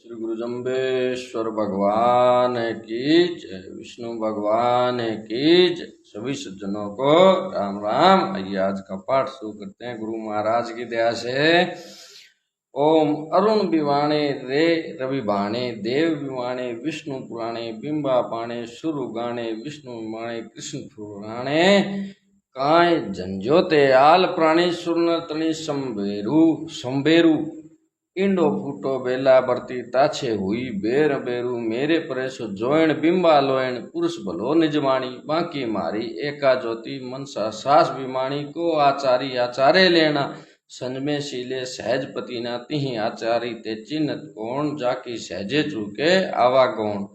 श्री गुरु जम्बेश्वर भगवान की जय, विष्णु भगवान की जय। सभी सज्जनों को राम राम। आइए आज का पाठ शुरू करते हैं गुरु महाराज की दया से। ओम अरुण विवाणे रे रवि बाणे देव विवाणे विष्णु पुराणे बिंबा पाणे सुरु गाणे विष्णु विमाणे कृष्ण पुराणे काय झंझोते आल प्राणी सुरन तणी संबेरू इंडो फूटो बेला बरती ताछे हुई बेर बेरू मेरे परेशो जोइन बिंबा लोयण पुरुष भलो निजवाणी बाकी मारी एका ज्योति मनसा सास बिमाणी को आचारी आचारे लेना संजमे शीले सहजपति ना तिहि आचारी ते चिन्हत कोण जाकी सहजे चूके आवागौण।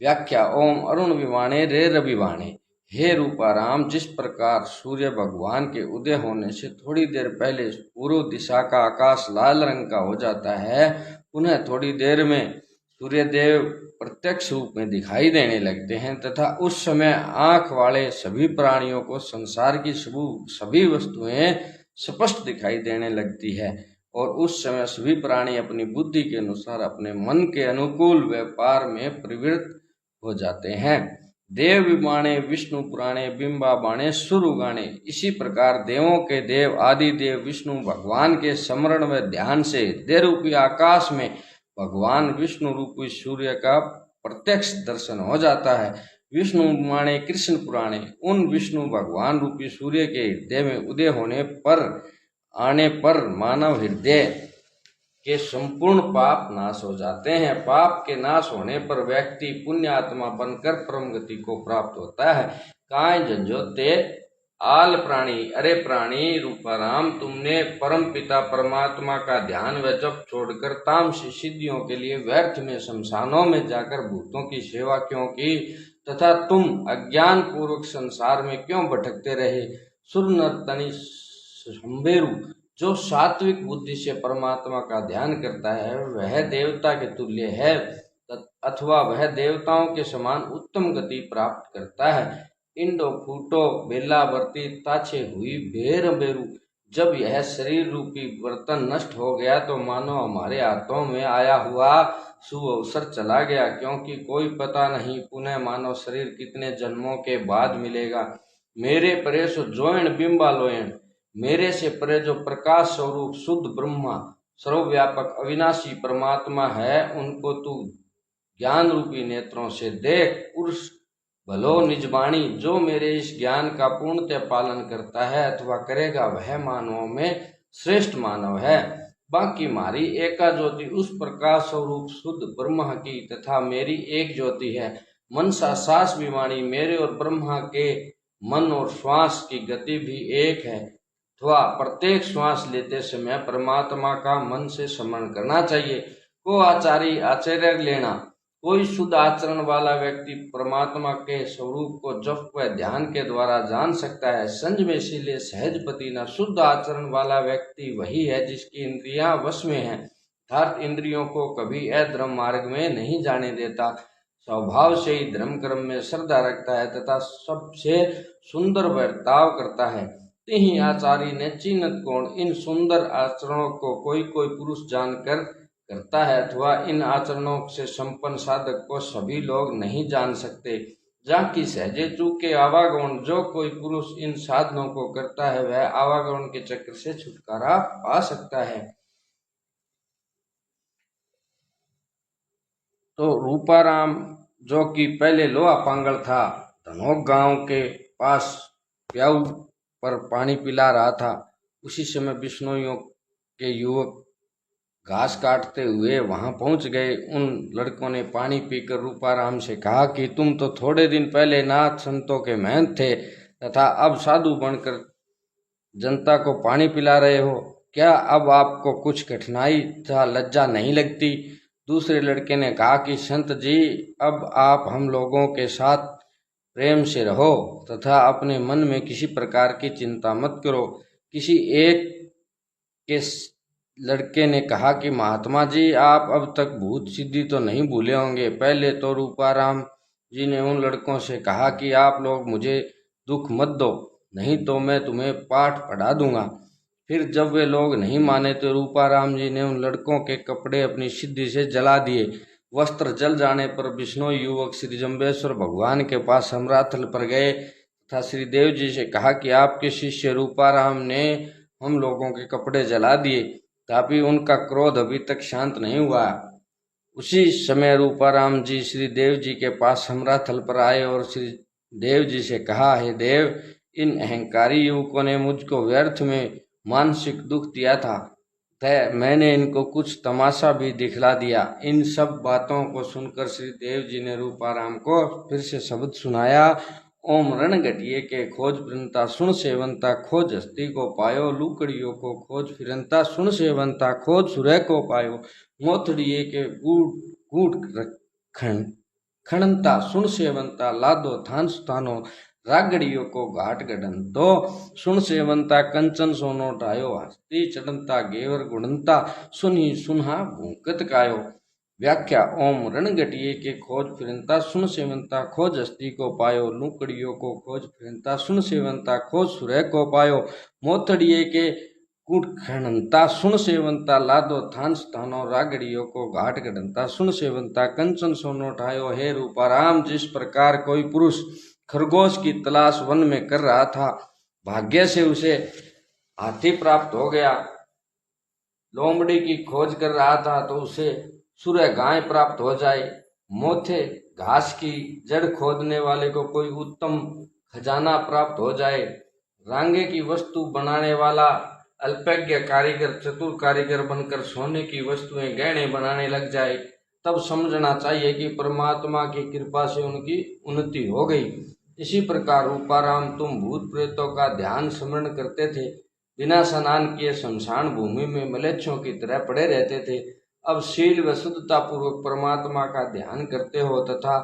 व्याख्या ओम अरुण विवाणे रे रविवाणे। हे रूपाराम, जिस प्रकार सूर्य भगवान के उदय होने से थोड़ी देर पहले पूर्व दिशा का आकाश लाल रंग का हो जाता है, पुनः थोड़ी देर में सूर्यदेव प्रत्यक्ष रूप में दिखाई देने लगते हैं तथा उस समय आंख वाले सभी प्राणियों को संसार की सभी वस्तुएं स्पष्ट दिखाई देने लगती है और उस समय सभी प्राणी अपनी बुद्धि के अनुसार अपने मन के अनुकूल व्यापार में प्रवृत्त हो जाते हैं। देव विमाणे विष्णु पुराणे बिंबा बाणे सुरु गाणे। इसी प्रकार देवों के देव आदि देव विष्णु भगवान के स्मरण व ध्यान से हृदय रूपी आकाश में भगवान विष्णु रूपी सूर्य का प्रत्यक्ष दर्शन हो जाता है। विष्णु विमाणे कृष्ण पुराणे। उन विष्णु भगवान रूपी सूर्य के हृदय में उदय आने पर मानव हृदय के संपूर्ण पाप नाश हो जाते हैं। पाप के नाश होने पर व्यक्ति पुण्यात्मा बनकर परम गति को प्राप्त होता है। काय झंझोते आल प्राणी। अरे प्राणी रूपाराम, तुमने परम पिता परमात्मा का ध्यान व जप छोड़कर तामसी सिद्धियों के लिए व्यर्थ में शमशानों में जाकर भूतों की सेवा क्यों की तथा तुम अज्ञान पूर्वक संसार में क्यों भटकते रहे। सुर नर्तनी संबेरु। जो सात्विक बुद्धि से परमात्मा का ध्यान करता है वह देवता के तुल्य है अथवा वह देवताओं के समान उत्तम गति प्राप्त करता है। इंडो फूटो बेला बरती ताछे हुई बेर बेरू। जब यह शरीर रूपी बर्तन नष्ट हो गया तो मानो हमारे हाथों में आया हुआ शुभ अवसर चला गया, क्योंकि कोई पता नहीं पुनः मानव शरीर कितने जन्मों के बाद मिलेगा। मेरे परेश जोइन बिंबा लोयण। मेरे से परे जो प्रकाश स्वरूप शुद्ध ब्रह्मा सर्वव्यापक अविनाशी परमात्मा है, उनको तू ज्ञान रूपी नेत्रों से देख। पुरुष भलो निजवाणी। जो मेरे इस ज्ञान का पूर्णतः पालन करता है अथवा करेगा वह मानवों में श्रेष्ठ मानव है। बाकी मारी एका ज्योति उस प्रकाश स्वरूप शुद्ध ब्रह्मा की तथा मेरी एक ज्योति है। मनसा सास विमाणी। मेरे और ब्रह्मा के मन और श्वास की गति भी एक है अथवा प्रत्येक श्वास लेते समय परमात्मा का मन से स्मरण करना चाहिए। को आचारी आचार्य लेना। कोई शुद्ध आचरण वाला व्यक्ति परमात्मा के स्वरूप को जप व ध्यान के द्वारा जान सकता है। संजमे शीले सहजपति न। शुद्ध आचरण वाला व्यक्ति वही है जिसकी इंद्रियां वश में है अर्थात इंद्रियों को कभी अधर्म मार्ग में नहीं जाने देता, स्वभाव से ही धर्म कर्म में श्रद्धा रखता है तथा सबसे सुंदर बर्ताव करता है। तिहि आचारी ने चिन्हत कोण। इन सुंदर आचरणों को कोई कोई पुरुष जानकर करता है अथवा इन आचरणों से संपन्न साधक को सभी लोग नहीं जान सकते। जाकी सहजे चूके आवागौण। जो कोई पुरुष इन साधनों को करता है वह आवागौण के चक्र से छुटकारा पा सकता है। तो रूपाराम जो कि पहले लोहा पांगल था, धनोक गांव के पास प्याऊ पर पानी पिला रहा था, उसी समय बिश्नोइयों के युवक घास काटते हुए वहां पहुंच गए। उन लड़कों ने पानी पीकर रूपाराम से कहा कि तुम तो थोड़े दिन पहले नाथ संतों के महंत थे तथा अब साधु बनकर जनता को पानी पिला रहे हो। क्या अब आपको कुछ कठिनाई तथा लज्जा नहीं लगती। दूसरे लड़के ने कहा कि संत जी, अब आप हम लोगों के साथ प्रेम से रहो तथा अपने मन में किसी प्रकार की चिंता मत करो। किसी एक के लड़के ने कहा कि महात्मा जी, आप अब तक भूत सिद्धि तो नहीं भूले होंगे। पहले तो रूपाराम जी ने उन लड़कों से कहा कि आप लोग मुझे दुख मत दो, नहीं तो मैं तुम्हें पाठ पढ़ा दूंगा। फिर जब वे लोग नहीं माने तो रूपाराम जी ने उन लड़कों के कपड़े अपनी सिद्धि से जला दिए। वस्त्र जल जाने पर बिश्नोई युवक श्री जम्बेश्वर भगवान के पास समराथल पर गए तथा श्री देव जी से कहा कि आपके शिष्य रूपाराम ने हम लोगों के कपड़े जला दिए, तथापि उनका क्रोध अभी तक शांत नहीं हुआ। उसी समय रूपाराम जी श्री देव जी के पास समराथल पर आए और श्री देव जी से कहा, हे देव, इन अहंकारी युवकों ने मुझको व्यर्थ में मानसिक दुख दिया था, तय मैंने इनको कुछ तमाशा भी दिखला दिया। इन सब बातों को सुनकर श्री देव जी ने रूपाराम को फिर से शब्द सुनाया, ओम रण घटिये के खोज फिरंता सुन सेवंता खोज हस्ती को पायो, लूकड़ियों को खोज फिरंता सुन सेवंता खोज सुरह को पायो, मोथड़िये के कूट खणंता सुन सेवंता लादो थान स्थानो, रागड़ियों को घाट गढ़न तो सुन सेवंता कंचन सोनो ढायो, हस्ती चढ़ंता गेवर गुणंता सुनी सुनहा भूकत कायो। व्याख्या, ओम रणगटिये के खोज फिरंता सुन सेवंता खोज हस्ती को पायो, लूकड़ियों को खोज फिरंता सुन सेवंता खोज सुरह को पायो, मोथड़िये के कूट खणंता सुन सेवंता लादो थान स्थानो, रागड़ियों को घाट गढ़ंता सुन सेवंता कंचन सोनो ढायो। हे रूपाराम, जिस प्रकार कोई पुरुष खरगोश की तलाश वन में कर रहा था, भाग्य से उसे हाथी प्राप्त हो गया, लोमड़ी की खोज कर रहा था तो उसे सुरह गाय प्राप्त हो जाए, मोथे घास की जड़ खोदने वाले को कोई उत्तम खजाना प्राप्त हो जाए, रांगे की वस्तु बनाने वाला अल्पज्ञ कारीगर चतुर कारीगर बनकर सोने की वस्तुएं गहने बनाने लग जाए, तब समझना चाहिए कि परमात्मा की कृपा से उनकी उन्नति हो गई। इसी प्रकार रूपाराम, तुम भूत प्रेतों का ध्यान स्मरण करते थे, बिना स्नान किए शमशान भूमि में मलेच्छों की तरह पड़े रहते थे, अब शील व शुद्धता पूर्वक परमात्मा का ध्यान करते हो तथा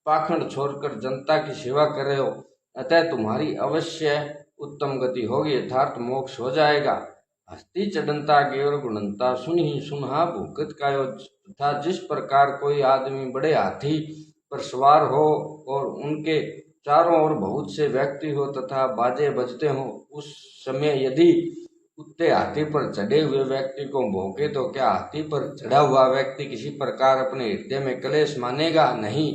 पाखंड छोड़कर जनता की सेवा कर रहे हो, अतः तुम्हारी अवश्य उत्तम गति होगी, यथार्थ मोक्ष हो जाएगा। हस्ती चढ़ंता गेवर गुणंता सुन ही सुनहा भूकत कायो, तथा जिस प्रकार कोई आदमी बड़े हाथी पर सवार हो और उनके चारों ओर बहुत से व्यक्ति हो तथा बाजे बजते हो, उस समय यदि कुत्ते हाथी पर चढ़े हुए व्यक्ति को भौंके तो क्या हाथी पर चढ़ा हुआ व्यक्ति किसी प्रकार अपने हृदय में क्लेश मानेगा? नहीं,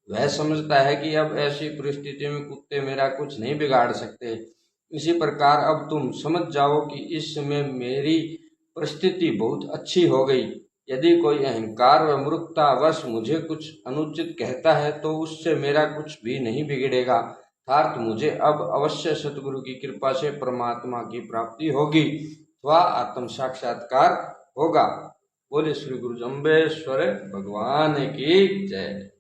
वह समझता है कि अब ऐसी परिस्थिति में कुत्ते मेरा कुछ नहीं बिगाड़ सकते। इसी प्रकार अब तुम समझ जाओ कि इस समय मेरी परिस्थिति बहुत अच्छी हो गई। यदि कोई अहंकार व मूर्खतावश मुझे कुछ अनुचित कहता है तो उससे मेरा कुछ भी नहीं बिगड़ेगा, अर्थात मुझे अब अवश्य सतगुरु की कृपा से परमात्मा की प्राप्ति होगी अथवा आत्म साक्षात्कार होगा। बोले श्री गुरु जम्बेश्वर भगवान की जय।